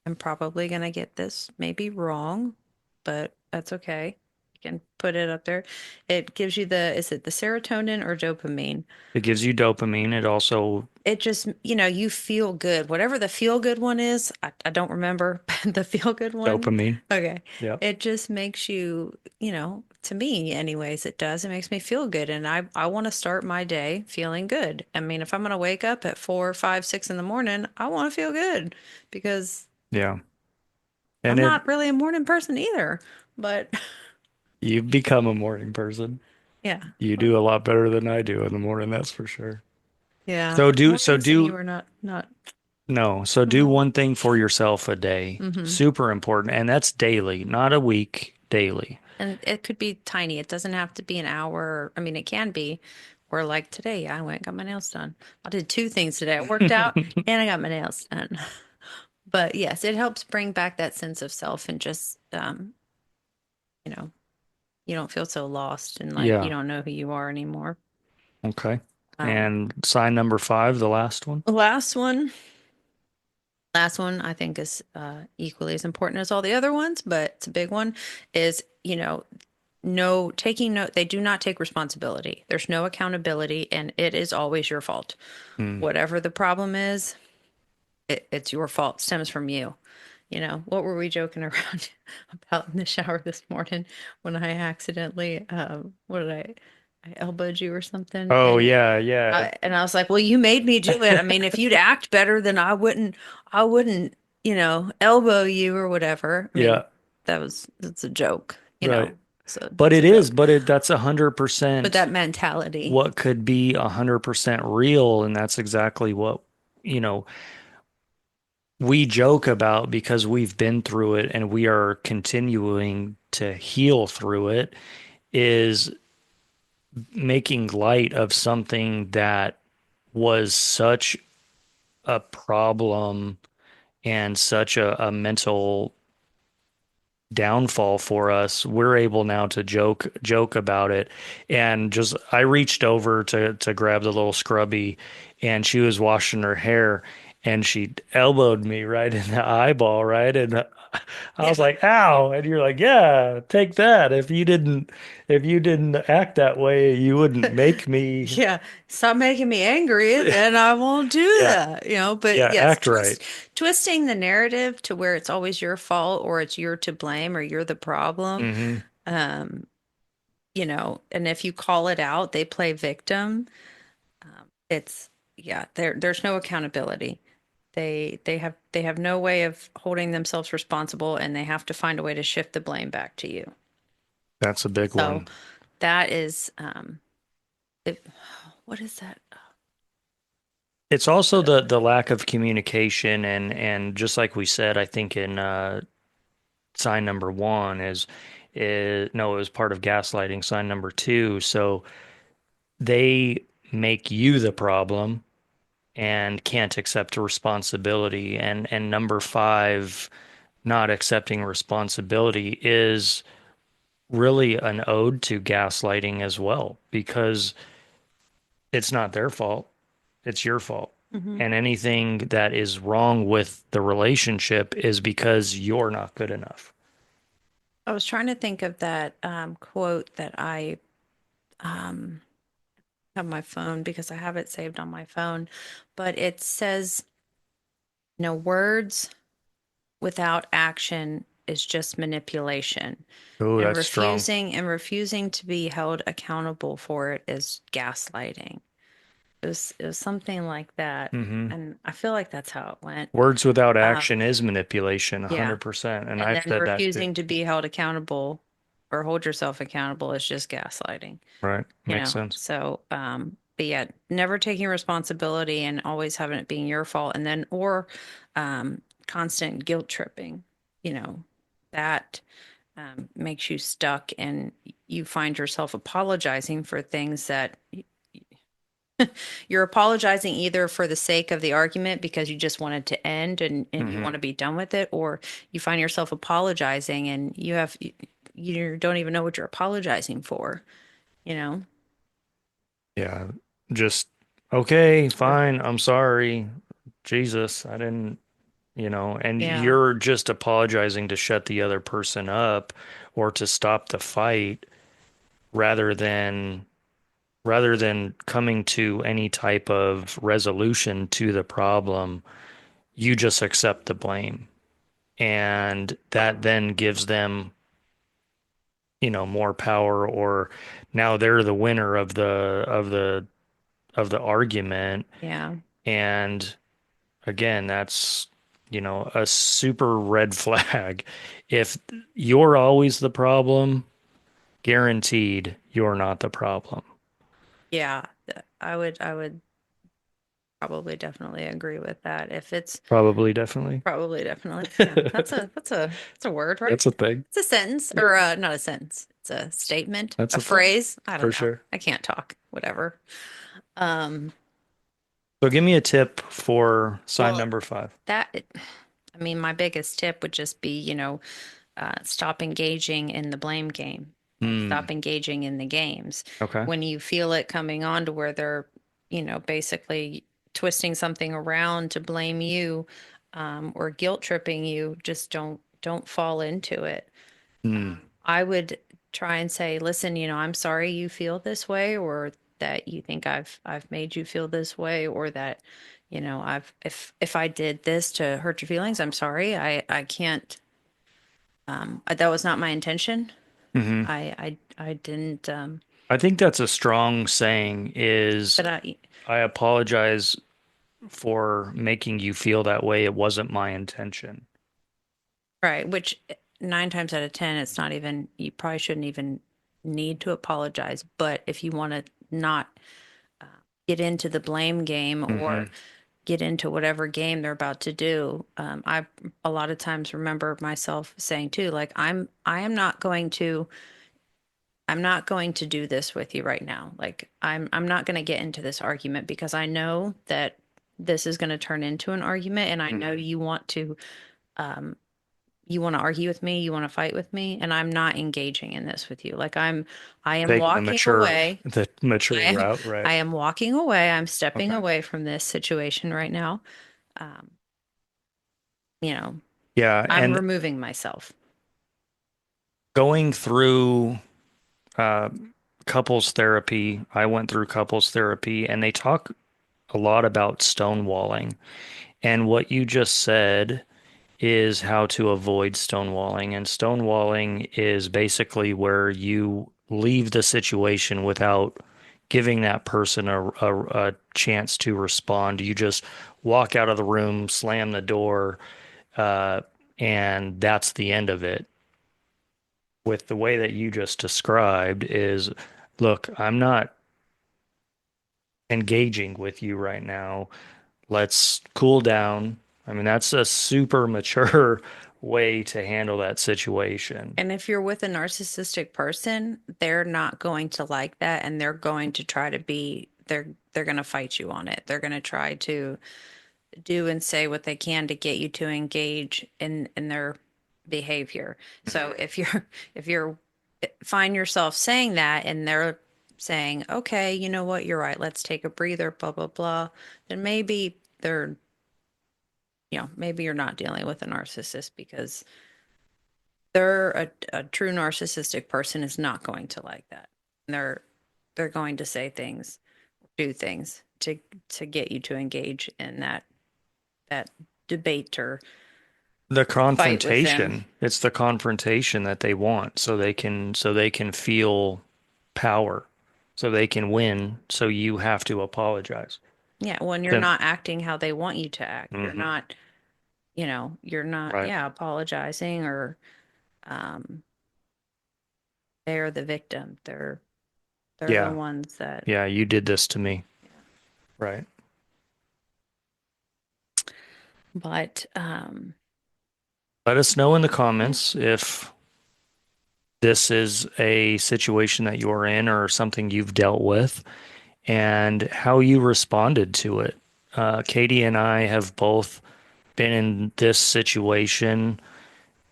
I'm probably gonna get this maybe wrong, but that's okay. You can put it up there. It gives you is it the serotonin or dopamine? It gives you dopamine. It also It just, you feel good. Whatever the feel good one is, I don't remember the feel good one. dopamine. Okay. Yeah. It just makes you, to me anyways, it does. It makes me feel good. And I want to start my day feeling good. I mean, if I'm going to wake up at 4, 5, 6 in the morning, I want to feel good because Yeah. And I'm it not really a morning person either. But you've become a morning person. yeah. You do a lot better than I do in the morning, that's for sure. Yeah. So do so Mornings and you do are not. no, so do No. one thing for yourself a day. Mm-hmm. Super important. And that's daily, not a week, daily. And it could be tiny. It doesn't have to be an hour. I mean, it can be. Or like today, I went and got my nails done. I did two things today. I worked out and I got my nails done. But yes, it helps bring back that sense of self and just, you know, you don't feel so lost and like you Yeah. don't know who you are anymore. Okay. Um, And sign number five, the last one. last one, last one I think is equally as important as all the other ones, but it's a big one, is, no taking note. They do not take responsibility. There's no accountability, and it is always your fault. Hmm. Whatever the problem is, it's your fault. It stems from you. What were we joking around about in the shower this morning when I accidentally, what did I elbowed you or something? Oh And yeah, yeah. and I was like, well, you made me do it. I mean, if you'd act better, then I wouldn't, elbow you or whatever. I mean, Yeah, that's a joke, right. so But it's it a is, joke. but that's But 100% that mentality, what could be 100% real, and that's exactly what, you know, we joke about because we've been through it and we are continuing to heal through it, is making light of something that was such a problem and such a mental downfall for us. We're able now to joke about it. And just I reached over to grab the little scrubby and she was washing her hair and she elbowed me right in the eyeball, right? And I was yeah, like, "Ow." And you're like, "Yeah, take that. If you didn't act that way, you wouldn't make me." yeah. Stop making me angry, and I won't do Yeah. that. But Yeah, yes, act right. twisting the narrative to where it's always your fault or it's you're to blame or you're the problem. Hmm. Um, and if you call it out, they play victim. It's yeah, there's no accountability. They have no way of holding themselves responsible and they have to find a way to shift the blame back to you. That's a big So one. that is, it, what is that? It's also the lack of communication and just like we said, I think in sign number one is no, it was part of gaslighting, sign number two. So they make you the problem and can't accept responsibility. And number five, not accepting responsibility is really an ode to gaslighting as well, because it's not their fault, it's your fault. Hmm. And anything that is wrong with the relationship is because you're not good enough. I was trying to think of that quote that I um, have on my phone because I have it saved on my phone, but it says, words without action is just manipulation, Oh, and that's strong. refusing to be held accountable for it is gaslighting. It was something like that, Hmm. and I feel like that's how it went. Words without Um, action is manipulation, yeah. 100%. And And I've then said that too. refusing to be held accountable or hold yourself accountable is just gaslighting, Right. Makes sense. So, but yeah, never taking responsibility and always having it being your fault, and then, or, constant guilt tripping, you know, that, makes you stuck and you find yourself apologizing for things that you're apologizing either for the sake of the argument because you just want it to end and you want Hmm. to be done with it, or you find yourself apologizing and you don't even know what you're apologizing for, you know? Yeah. Just, okay, Or, fine. I'm sorry. Jesus, I didn't, and yeah, you're just apologizing to shut the other person up or to stop the fight rather than coming to any type of resolution to the problem. You just accept the blame. And that then gives them, more power, or now they're the winner of the argument. yeah, And again, that's, a super red flag. If you're always the problem, guaranteed you're not the problem. yeah. I would probably definitely agree with that. If it's Probably, definitely. probably definitely, yeah, that's a word, right? That's a thing. It's a sentence, Yep. or not a sentence. It's a statement, That's a a thing phrase. I for don't know. sure. I can't talk. Whatever. Um, So give me a tip for sign well, number five. I mean, my biggest tip would just be, stop engaging in the blame game. Like, Hmm. stop engaging in the games. Okay. When you feel it coming on to where they're, basically twisting something around to blame you, or guilt tripping you, just don't fall into it. Hmm. I would try and say, listen, I'm sorry you feel this way, or that you think I've made you feel this way, or that, I've if I did this to hurt your feelings, I'm sorry. I can't. That was not my intention. Hmm. I didn't. I think that's a strong saying is, But I I apologize for making you feel that way. It wasn't my intention. right, which nine times out of ten, it's not even. You probably shouldn't even need to apologize. But if you want to not uh, get into the blame game or Hmm. get into whatever game they're about to do. I a lot of times remember myself saying too, like I'm not going to do this with you right now. Like I'm not going to get into this argument because I know that this is going to turn into an argument, and I know Hmm. um you want to argue with me, you want to fight with me, and I'm not engaging in this with you. Like I am Taking walking away. the mature I route, right? I am walking away. I'm stepping Okay. away from this situation right now. Um, you know, Yeah, I'm and removing myself. going through uh, couples therapy, I went through couples therapy, and they talk a lot about stonewalling. And what you just said is how to avoid stonewalling. And stonewalling is basically where you leave the situation without giving that person a chance to respond. You just walk out of the room, slam the door, uh, and that's the end of it. With the way that you just described is look, I'm not engaging with you right now. Let's cool down. I mean, that's a super mature way to handle that situation. And if you're with a narcissistic person, they're not going to like that and they're going to try to be they're going to fight you on it. They're going to try to do and say what they can to get you to engage in their behavior. So if you're find yourself saying that and they're saying, "Okay, you know what? You're right. Let's take a breather, blah blah blah." Then maybe they're, maybe you're not dealing with a narcissist because they're a true narcissistic person is not going to like that. They're going to say things, do things to get you to engage in that debate or The fight with them. confrontation, it's the confrontation that they want so they can feel power, so they can win, so you have to apologize. Yeah, when you're Then, not acting how they want you to act, mhm, you're not, right. yeah, apologizing or they're the victim. They're the Yeah. ones that, Yeah, you did this to me. yeah. Right. But Let us know in the yeah, comments if this is a situation that you're in or something you've dealt with and how you responded to it. Katie and I have both been in this situation.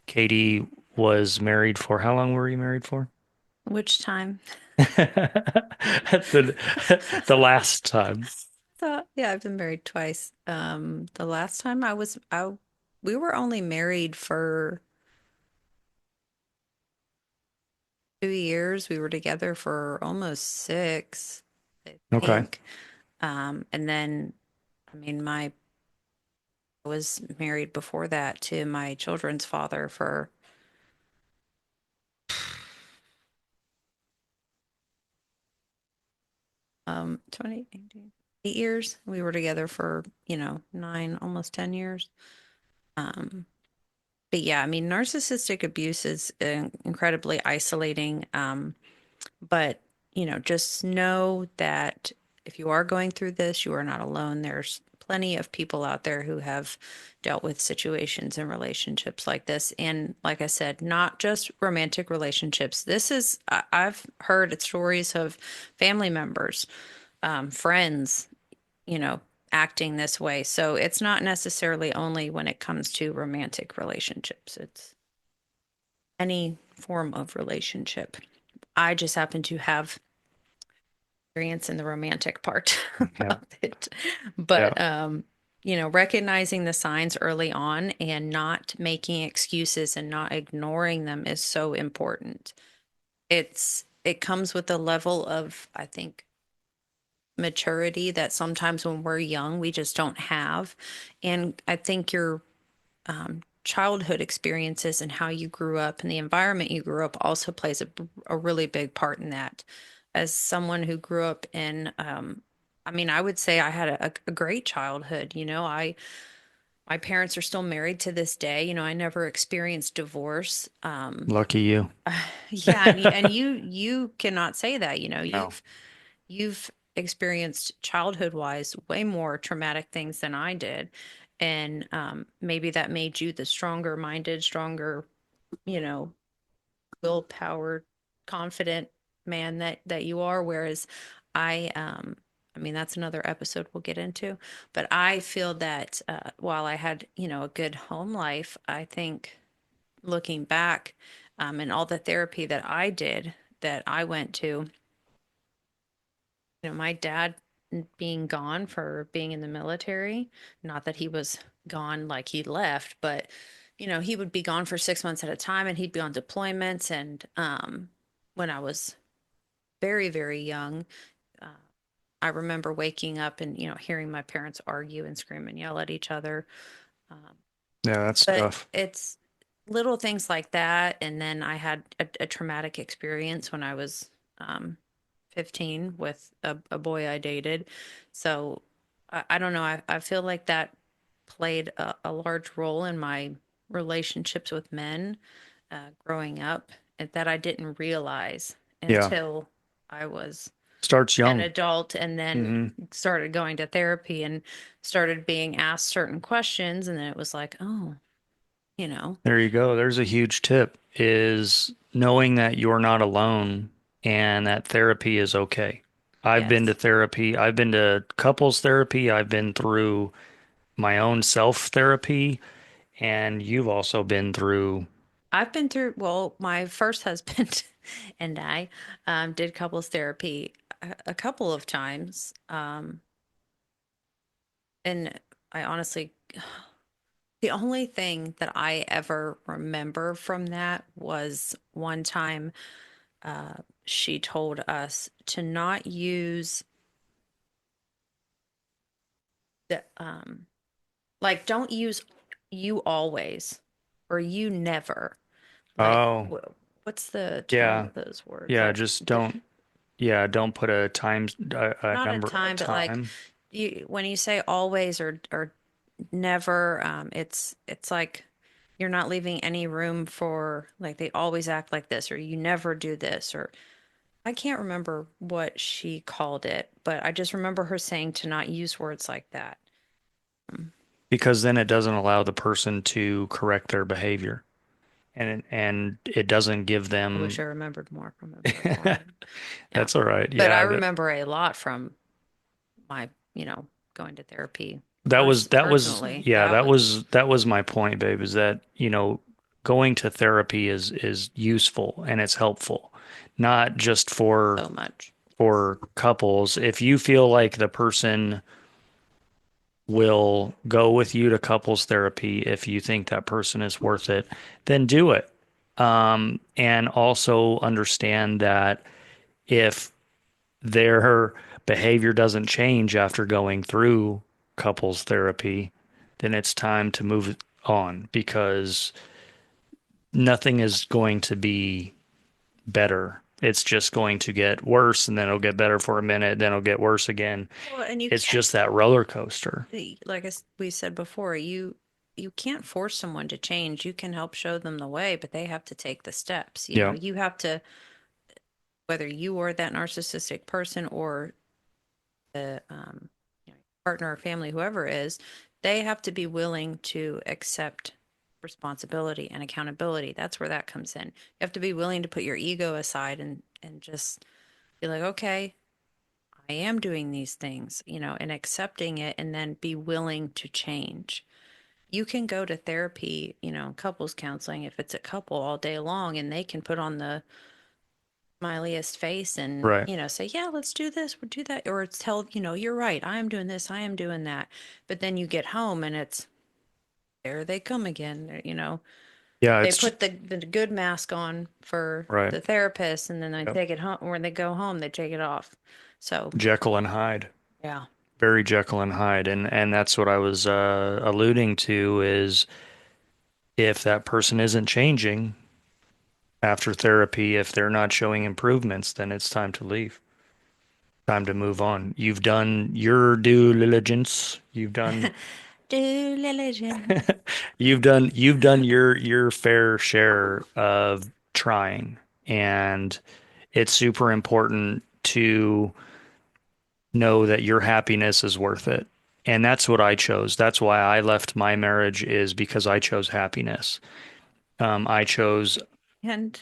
Katie was married for how long were you married for? which time? The the last time. So, yeah, I've been married twice. The last time we were only married for 2 years. We were together for almost six, I Okay. think. And then, I was married before that to my children's father for 20, 8 years. We were together for, nine, almost 10 years. Um, but yeah, narcissistic abuse is incredibly isolating. But, just know that if you are going through this, you are not alone. There's plenty of people out there who have dealt with situations and relationships like this. And like I said, not just romantic relationships. I've heard stories of family members, friends, you know, acting this way. So it's not necessarily only when it comes to romantic relationships, it's any form of relationship. I just happen to have experience in the romantic part Yeah. of it. Yeah. But recognizing the signs early on and not making excuses and not ignoring them is so important. It comes with a level of, I think, maturity that sometimes when we're young, we just don't have. And I think your childhood experiences and how you grew up and the environment you grew up also plays a really big part in that. As someone who grew up in, I would say I had a great childhood. My parents are still married to this day. I never experienced divorce. Lucky you. Yeah, and you cannot say that. No. You've experienced childhood wise way more traumatic things than I did. And maybe that made you the stronger minded, stronger, you know, willpower, confident man that you are. Whereas I, that's another episode we'll get into. But I feel that while I had, a good home life, I think looking back and all the therapy that I did, that I went to, my dad being gone for being in the military, not that he was gone like he left, but he would be gone for 6 months at a time and he'd be on deployments. And when I was very, very young, uh, I remember waking up and, hearing my parents argue and scream and yell at each other. Um, Yeah, that's but tough. it's little things like that. And then I had a traumatic experience when I was um, 15 with a boy I dated. So I don't know. I feel like that played a large role in my relationships with men growing up that I didn't realize Yeah. until I was Starts an young. adult and then Hmm. started going to therapy and started being asked certain questions. And then it was like, oh, you know, There you go. There's a huge tip is knowing that you're not alone and that therapy is okay. I've been to yes. therapy. I've been to couples therapy. I've been through my own self therapy, and you've also been through. I've been through, well, my first husband and I did couples therapy a couple of times. And I honestly, the only thing that I ever remember from that was one time she told us to not use the, like, don't use you always or you never. Like, Oh, what's the term yeah. of those words? Yeah, Like, just don't, yeah, don't put a not a number of time, but like time you when you say always or never, it's like you're not leaving any room for like they always act like this or you never do this or I can't remember what she called it, but I just remember her saying to not use words like that. because then it doesn't allow the person to correct their behavior and it doesn't give I wish them. I remember more. Yeah. That's all right. But I Yeah, remember a lot from my, going to therapy that was personally. yeah, That was that was my point, babe, is that, going to therapy is useful and it's helpful, not just so much. for couples. If you feel like the person will go with you to couples therapy, if you think that person is worth it, then do it. And also understand that if their behavior doesn't change after going through couples therapy, then it's time to move on because nothing is going to be better. It's just going to get worse and then it'll get better for a minute, then it'll get worse again. Well, and you It's can't, just that roller coaster. like we said before, you can't force someone to change. You can help show them the way, but they have to take the steps. Yeah, You have to, whether you are that narcissistic person or the partner or family, whoever it is, they have to be willing to accept responsibility and accountability. That's where that comes in. You have to be willing to put your ego aside and just be like, okay, I am doing these things, and accepting it and then be willing to change. You can go to therapy, couples counseling if it's a couple all day long and they can put on the smiliest face and, right. say, yeah, let's do this, we'll do that. Or it's tell, you're right, I am doing this, I am doing that. But then you get home and it's there they come again. Yeah, They it's put the good mask on for right. the therapist and then they Yep. take it home. When they go home, they take it off. So, Jekyll and Hyde. yeah. Very Jekyll and Hyde. And that's what I was alluding to is if that person isn't changing after therapy, if they're not showing improvements, then it's time to leave. Time to move on. You've done your due diligence. Due diligence. You've done your fair share of trying. And it's super important to know that your happiness is worth it. And that's what I chose. That's why I left my marriage is because I chose happiness. I chose And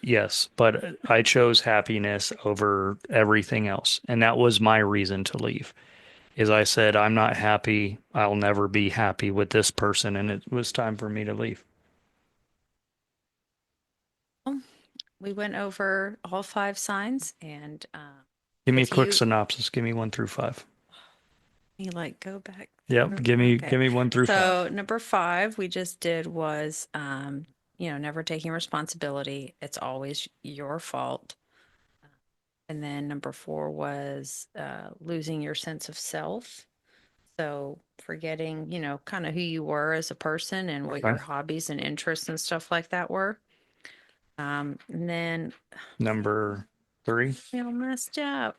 yes, but I chose happiness over everything else. And that was my reason to leave. Is I said, I'm not happy. I'll never be happy with this person. And it was time for me to leave. well, we went over all five signs and Give me a if quick you synopsis. Give me 1 through 5. you like go back Yep. through. Give Okay. me 1 through 5. So number five we just did was never taking responsibility. It's always your fault. And then number four was losing your sense of self. So forgetting, kind of who you were as a person and what your Okay. hobbies and interests and stuff like that were. And then Number 3. we all messed up.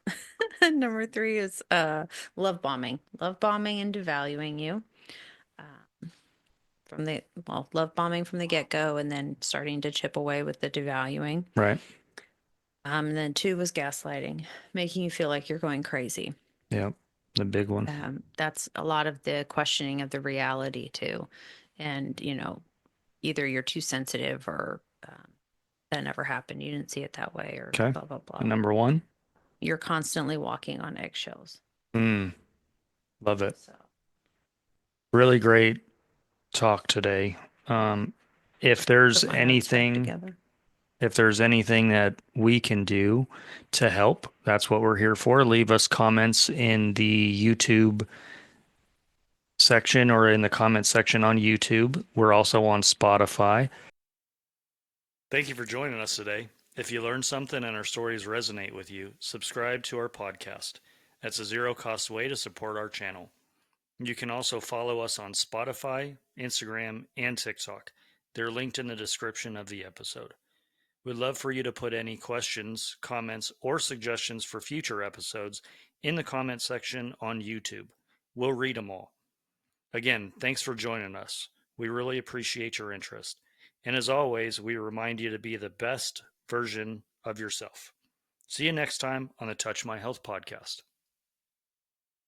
Number three is love bombing and devaluing you. From the love bombing from the get go, and then starting to chip away with the devaluing. Right. And then two was gaslighting, making you feel like you're going crazy. Yeah, the big one. That's a lot of the questioning of the reality too. And, either you're too sensitive or that never happened. You didn't see it that way or Okay. blah, blah, blah. And number one. You're constantly walking on eggshells. Mm, love it. So Really great talk today. Um, if put there's my notes back anything, together. if there's anything that we can do to help, that's what we're here for. Leave us comments in the YouTube section or in the comment section on YouTube. We're also on Spotify. Thank you for joining us today. If you learned something and our stories resonate with you, subscribe to our podcast. That's a zero-cost way to support our channel. You can also follow us on Spotify, Instagram, and TikTok. They're linked in the description of the episode. We'd love for you to put any questions, comments, or suggestions for future episodes in the comment section on YouTube. We'll read them all. Again, thanks for joining us. We really appreciate your interest. And as always, we remind you to be the best version of yourself. See you next time on the Touch My Health podcast.